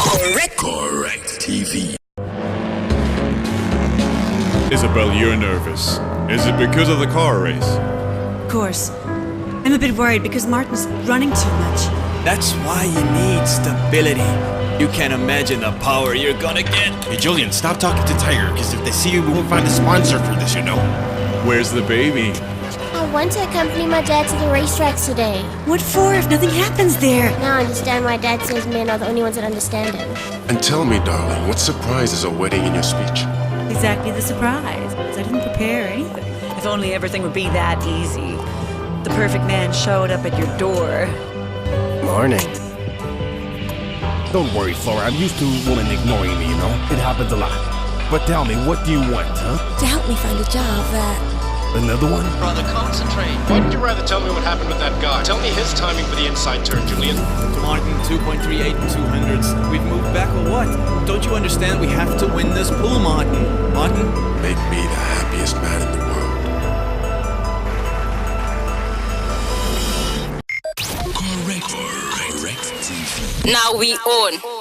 Correct TV. Isabel, you're nervous. Is it because of the car race? Of course. I'm a bit worried because Martin's running too much. That's why you need stability. You can't imagine the power you're gonna get. Hey Julian, stop talking to Tiger, because if they see you, we won't find a sponsor for this, you know? Where's the baby? I want to accompany my dad to the racetracks today. What for if nothing happens there? Now I understand why Dad says men are the only ones that understand him. And tell me, darling, what surprises are waiting in your speech? Exactly the surprise. I didn't prepare anything. If only everything would be that easy. The perfect man showed up at your door. Morning. Don't worry, Flora. I'm used to women ignoring me, you know? It happens a lot. But tell me, what do you want, huh? To help me find a job Another one? Brother, concentrate. Why did you rather tell me what happened with that guy? Tell me his timing for the inside turn, Julian. Martin, 2.38 and 200s. We've moved back or what? Don't you understand we have to win this pool, Martin? Martin? Make me the happiest man in the world. Correct TV. Now we own.